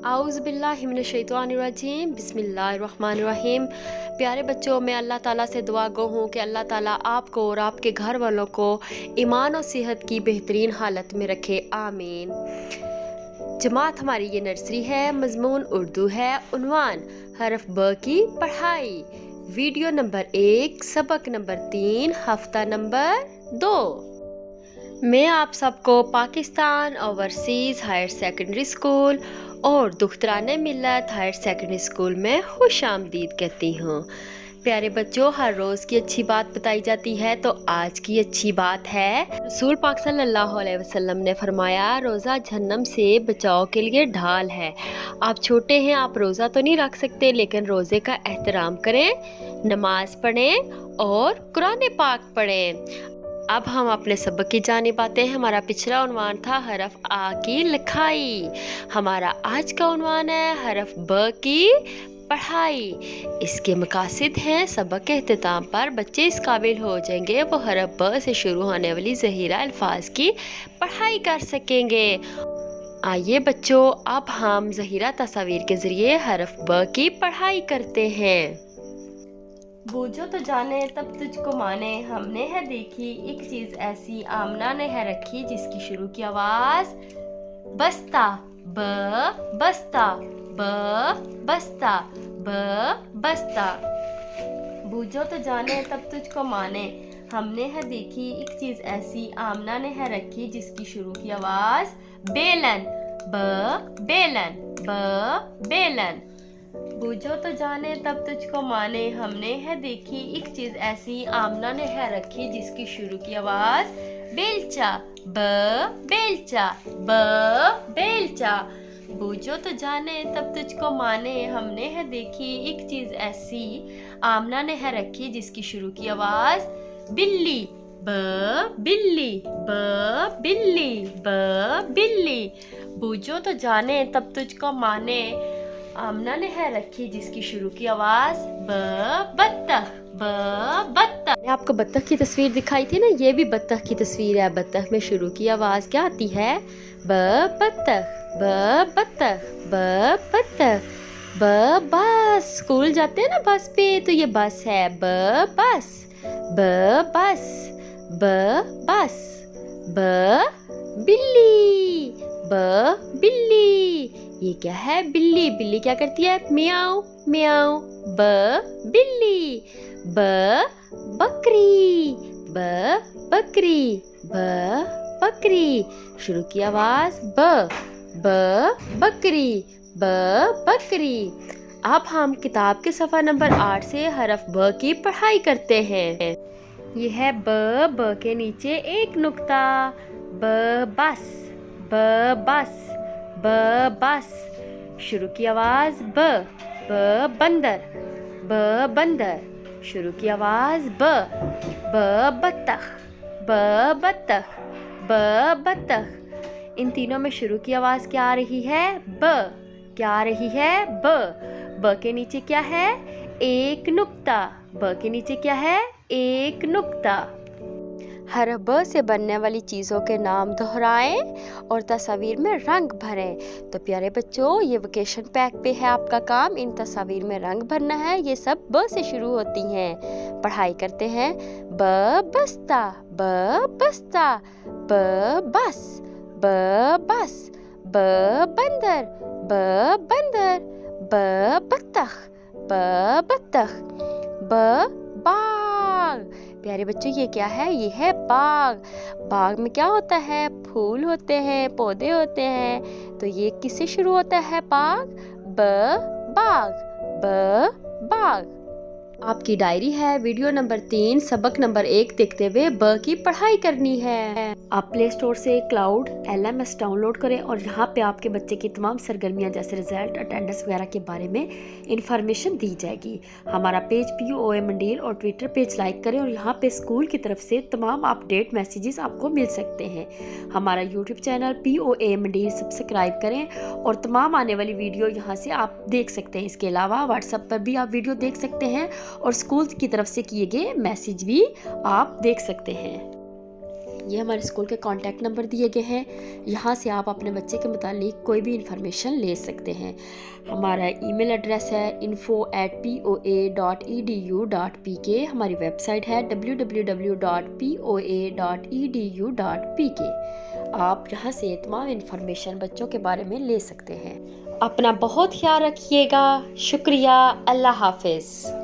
आउज़ बिल्लाहि मिनश्शैतानिर्रजीम बिस्मिल्लाहिर्रहमानिर्रहीम। प्यारे बच्चों, मैं अल्लाह ताला से दुआ गो हूँ कि अल्लाह ताला आपको और आपके घर वालों को ईमान और सेहत की बेहतरीन हालत में रखे, आमीन। जमात हमारी ये नर्सरी है, मज़मून उर्दू है, उन्वान हरफ ब की पढ़ाई, वीडियो नंबर 1, सबक नंबर 3, हफ्ता नंबर 2। मैं आप सबको Pakistan overseas higher secondary school और दुख्तराने मिल्लत हायर सेकेंडरी स्कूल में खुश आमदीद कहती हूँ। प्यारे बच्चों, हर रोज़ की अच्छी बात बताई जाती है, तो आज की अच्छी बात है, रसूल पाक सल्लल्लाहु अलैहि वसल्लम ने फरमाया, रोज़ा जहन्नम से बचाव के लिए ढाल है। आप छोटे हैं, आप रोज़ा तो नहीं रख सकते, लेकिन रोज़े का एहतराम करें, नमाज पढ़ें और कुरान पाक पढ़ें। अब हम अपने सबक की जानिब आते हैं। हमारा पिछला उन्वान था हरफ आ की लिखाई, हमारा आज का उन्वान है हरफ ब की पढ़ाई। इसके मकासद हैं, सबक के अख्ताम पर बच्चे इस काबिल हो जाएंगे वो हरफ ब से शुरू होने वाली ज़हीरा अल्फाज की पढ़ाई कर सकेंगे। आइए बच्चों, अब हम ज़हीरा तस्वीर के ज़रिए हरफ ब की पढ़ाई करते हैं। बूझो तो जाने तब तुझको माने, हमने है देखी एक चीज ऐसी, आमना ने है रखी जिसकी शुरू की आवाज बस्ता, ब बस्ता, ब बस्ता, ब बस्ता। बूझो तो जाने तब तुझको माने, हमने है देखी एक चीज ऐसी, आमना ने है रखी जिसकी शुरू की आवाज बेलन, ब बेलन, ब बेलन। बूझो तो जाने तब तुझको माने, हमने है देखी एक चीज ऐसी, आमना ने है रखी जिसकी शुरू की आवाज बेलचा, ब बेलचा, ब बेलचा। बूझो तो जाने तब तुझको माने, हमने है देखी एक चीज ऐसी, आमना ने है रखी जिसकी शुरू की आवाज बिल्ली, ब बिल्ली, ब बिल्ली, ब बिल्ली। बूझो तो जाने तब तुझको माने, आमना ने है रखी जिसकी शुरू की आवाज ब बत्तख, ब बत्तख। मैंने आपको बत्तख की तस्वीर दिखाई थी ना, ये भी बत्तख की तस्वीर है। बत्तख में शुरू की आवाज क्या आती है? ब बत्तख, ब बत्तख, ब बत्तख। ब बस, स्कूल जाते हैं ना बस पे, तो ये बस है, ब बस, ब बस, ब बस। ब बिल्ली, ब बिल्ली। ये क्या है? बिल्ली। बिल्ली क्या करती है? म्याऊ म्याऊ, ब बिल्ली। ब बकरी, ब बकरी, ब बकरी। शुरू की आवाज ब, ब बकरी, ब बकरी। अब हम किताब के सफ़ा नंबर 8 से हरफ ब की पढ़ाई करते हैं। ये है ब के नीचे एक नुक्ता, ब बस, ब बस, ब बस। शुरू की आवाज ब बंदर, ब बंदर। शुरू की आवाज ब बत्तख, ब बत्तख, ब बत्तख। इन तीनों में शुरू की आवाज क्या आ रही है? ब। क्या आ रही है? ब के नीचे क्या है? एक नुक्ता। ब के नीचे क्या है? एक नुक्ता। हरफ ब से बनने वाली चीज़ों के नाम दोहराएं और तस्वीर में रंग भरें। तो प्यारे बच्चों, ये वेकेशन पैक पे है आपका काम, इन तस्वीर में रंग भरना है। ये सब ब से शुरू होती हैं। पढ़ाई करते हैं। ब बस्ता, ब बस्ता, ब बस, ब बस। ब बंदर, ब बंदर, ब बत्तख, ब बत्तख। ब बाग। प्यारे बच्चों, ये क्या है? ये है बाग। बाग में क्या होता है? फूल होते हैं, पौधे होते हैं। तो ये किससे शुरू होता है? बाग, ब बाग, ब बाग। आपकी डायरी है, वीडियो नंबर 3, सबक नंबर 1 देखते हुए ब की पढ़ाई करनी है। आप प्ले स्टोर से क्लाउड LMS डाउनलोड करें और यहाँ पे आपके बच्चे की तमाम सरगर्मियाँ जैसे रिजल्ट, अटेंडेंस वगैरह के बारे में इंफॉर्मेशन दी जाएगी। हमारा पेज POA मंडील और ट्विटर पेज लाइक करें और यहाँ पे स्कूल की तरफ से तमाम अपडेट मैसेजेस आपको मिल सकते हैं। हमारा यूट्यूब चैनल POA मंडील सब्सक्राइब करें और तमाम आने वाली वीडियो यहाँ से आप देख सकते हैं। इसके अलावा व्हाट्सएप पर भी आप वीडियो देख सकते हैं और स्कूल की तरफ से किए गए मैसेज भी आप देख सकते हैं। ये हमारे स्कूल के कॉन्टैक्ट नंबर दिए गए हैं, यहाँ से आप अपने बच्चे के मुतालिक कोई भी इंफॉर्मेशन ले सकते हैं। हमारा ईमेल एड्रेस है info@poa.edu.pk। हमारी वेबसाइट है www.poa.edu.pk। आप यहाँ से तमाम इंफॉर्मेशन बच्चों के बारे में ले सकते हैं। अपना बहुत ख्याल रखिएगा। शुक्रिया। अल्लाह हाफिज़।